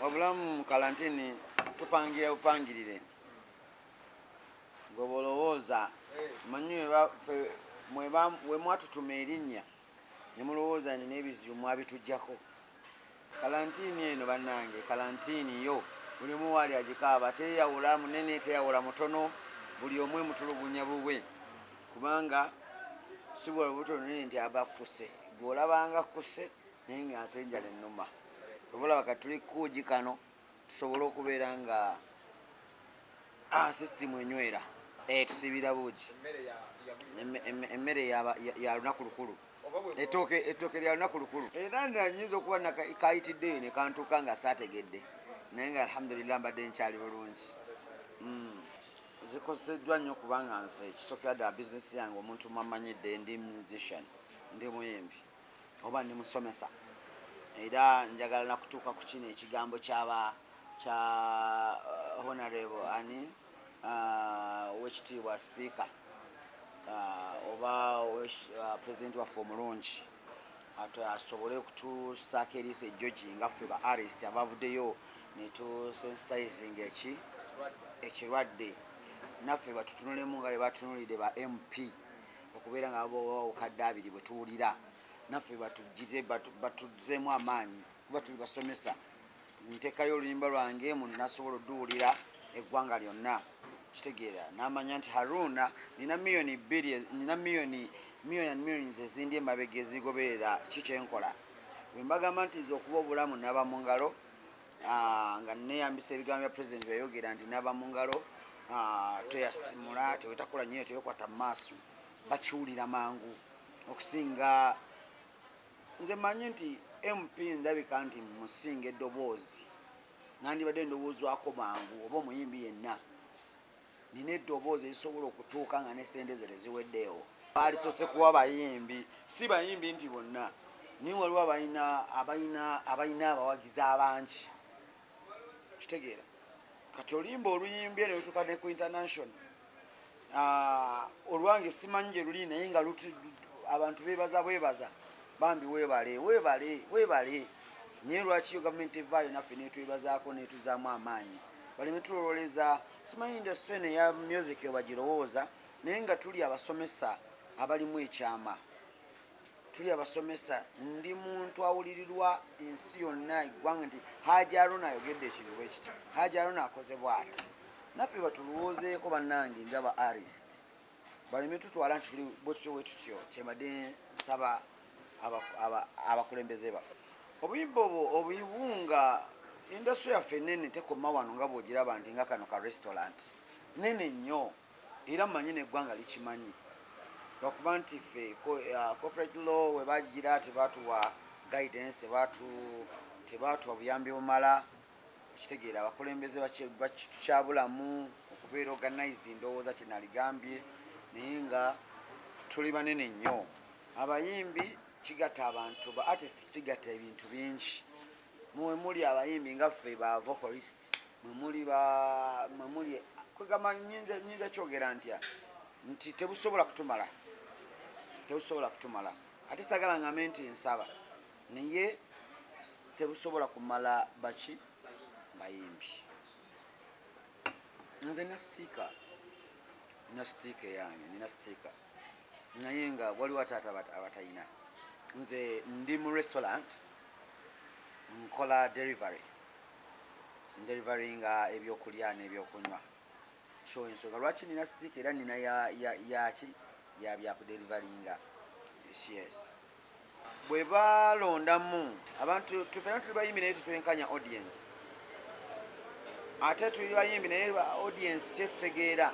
Obulamu kalantini tupangira upangirire ngobolowooza manyi we mwatutuma erinnya ne mulowooza nina ebizibu mwabitujjako. Kalantini eno bannange, kalantini yo buli omu wali agikaaba, teyawula munene teyawula mutono, buli omu emutulugunya bubwe, kubanga si bwa lubuto lunene nti aba akkuse, gw'olabanga akkuse naye ng'ate enjala ennuma. Obulaba kati tuli kuugi kano tusobole okubeera nga sisitimu enywera tusibira buugi emmere ya lunaku lukulu, ettooke lya lunaku lukulu. Era nyinza okuba nakayitiddeyo ne kantuuka nga saategedde, naye nga alhamdulillah mbadde nkyali bulungi. Zikozeddwa nnyo kubanga nze kisookera ddala bizinesi yange omuntu mwamanyidde ndi musician, ndi muyimbi oba ndi musomesa. Era njagala nakutuuka ku kino ekigambo kya honorable ani wekitiibwa speaker oba president waffe omulungi asobole okutusaako eriiso ejjogi nga ffe ba artist abavuddeyo ne tusensitizing ekirwadde, naffe batutunulemu nga bwe batunulidde ba MP okubeera nga bawukadde abiri bwe tuwulira, naffe batuzeemu amaanyi kuba tuli basomesa. Nteekayo oluyimba lwange muntu nasobola odduwulira eggwanga lyonna, kitegeera n'amanya nti Haruna nina miliyoni ezindi emabega ezigoberera kikyenkola. Bwe mbagamba nti nze okuba obulamu naba mu ngalo nga neeyambisa ebigambo bya pulezidenti byayogera nti naba mu ngalo, toyasimula, tewetakola nnyo, tewekwata mu maaso, bakiwulira mangu okusinga. Nze manyi nti MP ndabika nti musinga eddoboozi nandibadde ndowoozaako mangu, oba omuyimbi yenna nina eddoboozi erisobola okutuuka nga n'esente zo teziweddeewo. Balisose kuwa bayimbi, si bayimbi nti bonna, naye waliwo abalina abawagizi abangi, kitegeera. Kati olimba oluyimbye ne lutuuka ne ku international, olwange simanyi gye luli naye nga abantu beebaza bambi weebale. Naye lwaki gavumenti evaayo naffe netwebazaako netuzaamu amaanyi baleme tulowoleza. Simanyi industry eno eya music bagirowooza, naye nga tuli abasomesa abalimu ekyama, tuli abasomesa. Ndi muntu awulirirwa ensi yonna, eggwanga nti Hajji Haruna ayogedde ekintu bwe kiti, Hajji Haruna akoze bw'ati. Naffe batulowoozeeko bannange nga ba artist, baleme tutwala nti tuli bwe tutyo. Kyembadde nsaba abakulembeze baffe obuyimba obwo obuyibunga industry yaffe nene tekoma wano nga bw'ogiraba nti nga kano ka restaurant nene nnyo, era mmanyi n'eggwanga likimanyi lwakuba nti ffe corporate law we bagigira tebatuwa guidance, tebatuwa buyambi bumala, ekitegeera. Abakulembeze tukyabulamu okubeera organized, ndowooza kye naligambye, naye nga tuli banene nnyo. Abayimbi kigatta abantu, ba artist kigatta ebintu bingi. Mwe muli abayimbi nga ffe ba vocalist, mwe muli kwegamba nyinza kyogera ntya nti tebusobola kutumala, ate sagala ngambe nti nsaba, naye tebusobola kumala baki bayimbi. Nze nina sitiika yange, nina sitiika, naye nga waliwo ataata abatayina. Nze ndi mu restaurant nkola deliveryinga ebyokulya n'ebyokunywa. So ensonga lwaki nina sitiika era nina ya byakudeliveryinga. Yes. Bwe balondamu abantu, tufena tuli bayimbi naye tutwenkanya audience, ate tuli bayimbi naye audience kyetutegeera,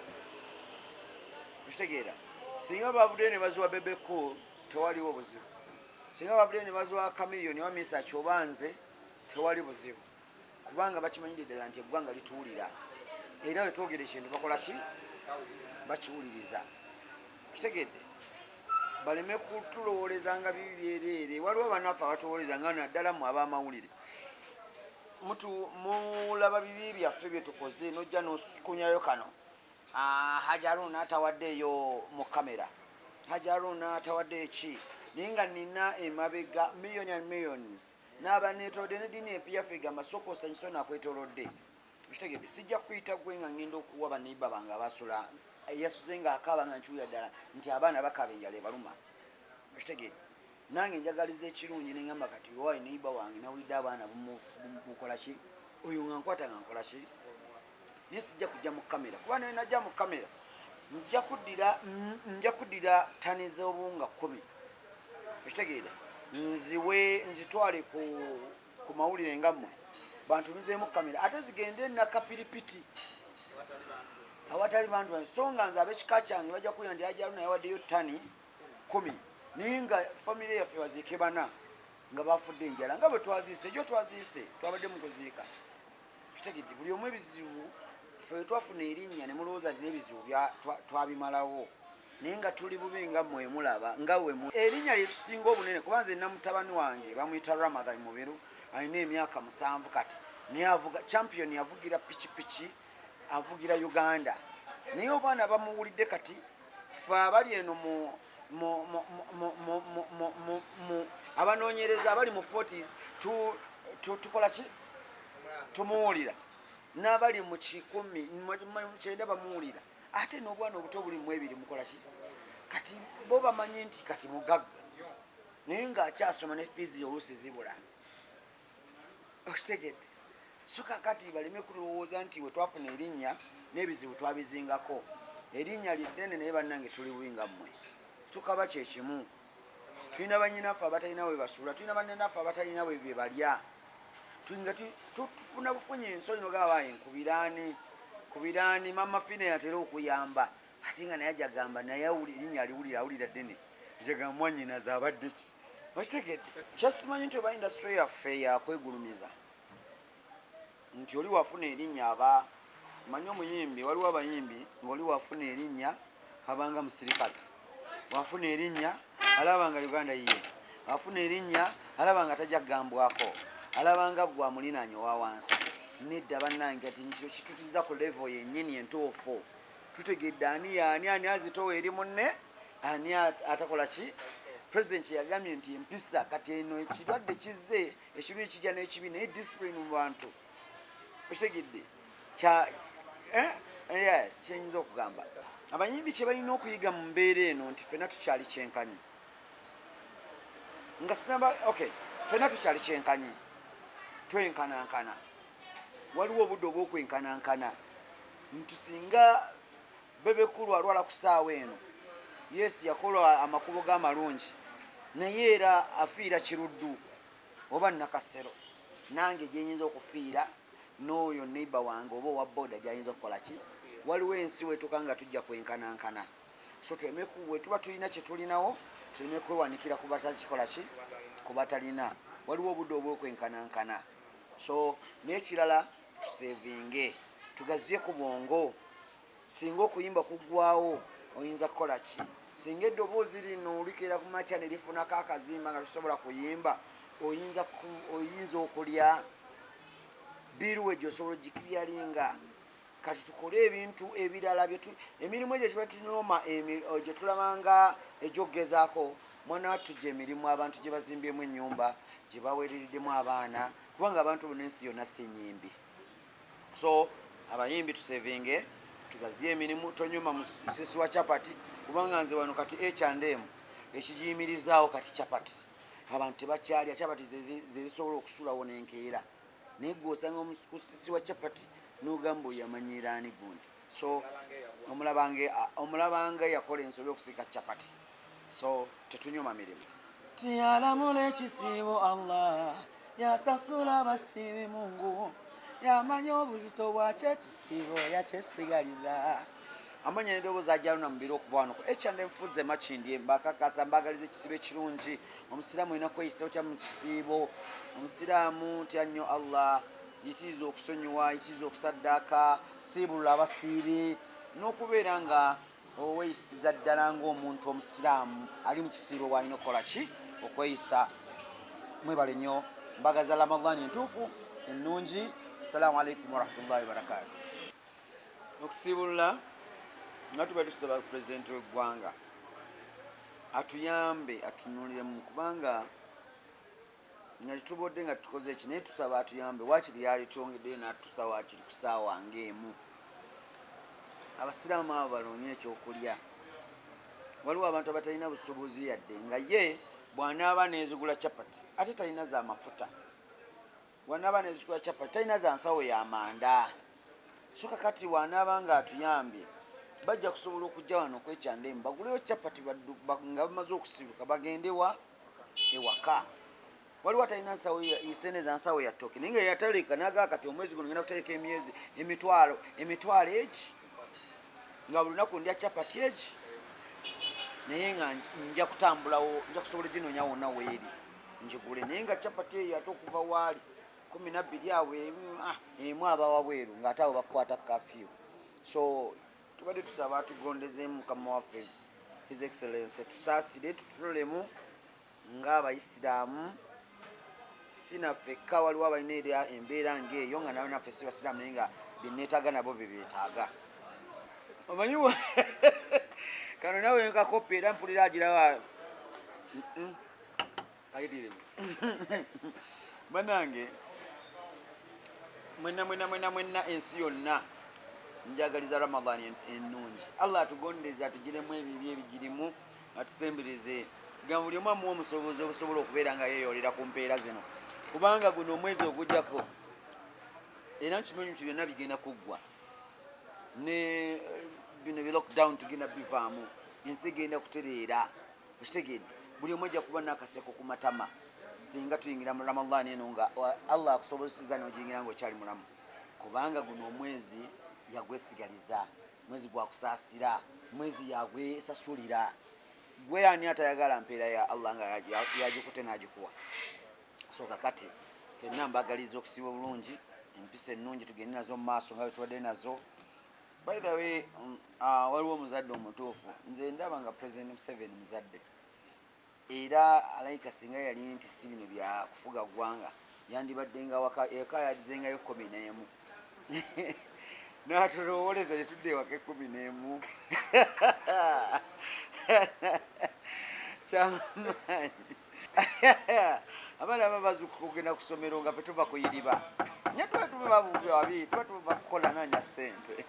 kitegeera. Singa bavudde ne baziwa Bebecool tewaliwo buzibu, singa bavudde ne baziwa Chameleone wa Mr. Chobanze tewali buzibu, kubanga bakimanyidde ddala nti eggwanga lituwulira, era we twogera ekintu bakola ki, bakiwuliriza, kitegedde. Baleme kutulowoleza nga bibi byereere. Waliwo bannaffe abatuwoleza nga naddala mu ab'amawulire, mulaba bibi byaffe bye tukoze nojja n'okunyayo kano, Hajji Haruna atawaddeeyo mu kamera, Hajji Haruna atawaddeyo ki, naye nga nina emabega millions n'abaneetolodde n'eddiini efu yaffe egamba sooka osanyusa nakwetolodde kitegedde sijja kuyita gwe nga ngenda okuwa baneiba bange abasula yasuze ngaakaaba nga nkiwulira ddala nti abaana bakaba enjala ebaluma kitegedde nange njagaliza ekirungi neŋamba kati owaye neiba wange nawulidde abaana bukolaki oyo nga nkwata nga nkolaki naye sijja kujja mu kamera kuba naye najja mu kamera nja kuddira tani z'obuwunga 10 ekitegeera nzitwale ku mawulire nga mmwe bantunuzeemu kamera ate zigende nakapiripiti awatali bantu so nga nze ab'ekika kyange bajja kuwulira nti Hajji Haruna yawaddeyo tani 10 naye nga famire yaffe baziike bana nga bafudde enjala nga bwe twaziise egyo twaziise twabadde mu kuziika kitegedde buli omu ebizibu ffe twafuna erinnya ne mulowooza nti n'ebizibu twabimalawo naye nga tuli bubi nga mmwe mulaba nga we erinnya lye tusinga obunene kuba nze namutabani wange bamuyita Ramadhan Mubiru alina emyaka 7 kati naye avuga champion avugira pikipiki avugira Uganda naye obaana bamuwulidde kati ffe abali eno abanoonyereza abali mu 40s tukola ki tumuwulira n'abali mu 10 bamuwulira ate n'obwana obuto buli mu 2 mukola ki kati bo bamanyi nti kati mugagga naye ng'akyasoma ne fiizi oluusi zibula okitegedde so kakati baleme kulowooza nti we twafuna erinnya n'ebizibu twabizingako erinnya liddene naye bannange tuli buwinga mmwe tukaba kyekimu tulina banyinaffe abatalina we basuula tulina bannanaffe abatalina we bye balya tuinga tufuna bufunye ensonyi nogabaye nkubiraani mama fine yatera okuyamba ate nga naye ajagamba naye erinnya aliwulira awulira ddene jagamba mwanyinaza abadde ki okitegedde kyasimanyi nti oba indasitule yaffe yakwegulumiza nti oli wafuna erinnya manyi omuyimbi waliwo abayimbi ngaoli wafuna erinnya abanga musirikale wafuna erinnya alabanga Uganda yiye wafuna erinnya alabanga tajja kugambwako alabanga gwa mulinaanyi owa wansi nedda bannange ati nkiro kitutiza ku level yennyini entuufu tutegedde ani azitowa eri munne ani atakola ki president yagambye nti empisa kati eno ekirwadde kizze ekirungi kijja n'ekibi naye discipline mu bantu okitegedde kyenyinza okugamba abanyimbi kye balina okuyiga mu mbeera eno nti ffenna tukyali kyenkanyi nga sinaba ffenna tukyali kyenkanyi twenkanankana waliwo obudde obw'okwenkanankana nti singa Bebecool alwala ku ssaawa eno Yesu yakola amakubo g'amalungi naye era afiira kiruddu oba nakasero nange gyenyinza okufiira n'oyo neiba wange oba owa boda gyayinza okukola ki waliwo ensi wetuka nga tujja kwenkanankana so we tuba tulina kye tulinawo tuleme kwewanikira ku batakikola ki ku batalina waliwo obudde obw'okwenkanankana so n'ekirala tusevinge tugaziye ku bwongo singa okuyimba kuggwawo oyinza kukola ki singa eddoboozi lino olikeera ku makya ne lifunako akazimba nga tusobola kuyimba oyinza okulya biruwe gyosobola ogikiryalinga kati tukole ebintu ebirala emirimu egyo kiba tunyooma gye tulabanga egy'okgezaako mwana wattu gye emirimu abantu gye bazimbyemu ennyumba gye baweereriddemu abaana kubanga abantu bonna ensi yonna si nnyimbi so abayimbi tusevinge tugaziye emirimu tonyuma musisi wa chapati kubanga nze wano kati H&M ekigiyimirizaawo kati chapati abantu tebakyalya chapati zezisobola okusulawo n'enkeera naye gwe osanga omusisi wa chapati n'ogamba oyamanyira ani gundi so omulabanga yakola ensobi okusika chapati so tetunyuma mirimu tiyalamula ekisiibo Allah yasasula abasiibi Mungu yamanya obuzito bwakyo ekisiibo yakyesigaliza amanya n'eddoboozi Hajji Haruna Mubiru okuva wano ku H&M Foods emakindi mbakakasa mbagaliza ekisiibo ekirungi omusiraamu olina kweyisa otya mu kisiibo omusiraamu tya nnyo Allah yitiriza okusonyiwa yitiriza okusaddaaka siibulula abasiibi n'okubeera nga oweyisiza ddala ng'omuntu omusiraamu ali mu kisiibo bw'alina okukola ki okweyisa mwebale nnyo mbagaza Ramadhan entuufu ennungi assalamu alaikum warahmatullahi wabarakatuh okusiibulula nga tuba tusaba pulezidenti w'eggwanga atuyambe atunuuliremu kubanga nga tetubodde nga tukoze eki naye tusaba atuyambe wakiri yali twongeddeyo n'atusaba akiri ku ssaawa ng'emu abasiraamu abo baloonye ekyokulya. Waliwo abantu abatalina busobozi yadde nga ye bw'anaaba neezigula capati ate talina za mafuta, bw'anaaba neezigula capati talina za nsawo y'amanda. So kakati bw'anaaba nga atuyambye bajja kusobola okujja wano okwekyandemu baguleyo capati nga bamaze okusibuka bagende ewaka. Waliwo atalina nsawo isene za nsawo ya ttooke naye nga yataleka nagaa kati omwezi guno ngenda kutereka emyezi emitwalo egi nga buli lunaku ndya capati egi naye nga nja kutambulawo, nja kusobola ginoonya wonna weeri njigule. Naye nga capati eyo ate okuva waali 12 awo emu aba wabweru ng'ate abo bakukwata kafiyu. So tubadde tusaba atugondezeemu mukama waffe His Excellency tusaasire tutulolemu ng'abayisiraamu sinafekka. Waliwo abalina embeera ng'eyo nga nawe naffe si basiraamu naye nga byenneetaaga nabo beetaaga. Omanyiwo kano nawe nkakopi era mpulira agirawa kayitiremu banange mwenna ensi yonna njagaliza Ramadhan ennungi. Allah atugondeze atugiremu ebibi ebigirimu atusembereze nga buli omu amuwa omusobozi obusobola okubeera nga yeeyolera ku mpeera zino, kubanga guno omwezi ogujjako era nkimanyi nti byonna bigenda kuggwa ne bino bi lockdown tugenda bivaamu, ensi genda kutereera. Okitegedde buli omu ajja kuba n'akaseko ku matama singa tuyingira mu Ramadhan eno nga Allah akusobozesezza n'ogiyingira ng'okyali mulamu, kubanga guno omwezi yagwesigaliza, mwezi gwa kusaasira, mwezi yagwesasulira. Gwe ani atayagala mpeera ya Allah nga yagikute n'agikuwa? So kakati ffenna mbagaliza okusiba obulungi, empisa ennungi tugende nazo mu maaso nga bwe tubadde nazo. By the way, waliwo omuzadde omutuufu, nze ndaba nga President Museveni muzadde era alayika singa yali nti si bino bya kufuga ggwanga yandibadde nga eka yadizengayo 11 n'atulowooleza ne tudde ewaka 11 kyamaanyi. Abaana babazuukuka kugenda ku ssomero nga ffe tuva kuyiriba nya tuba tuva kukola nanya ssente.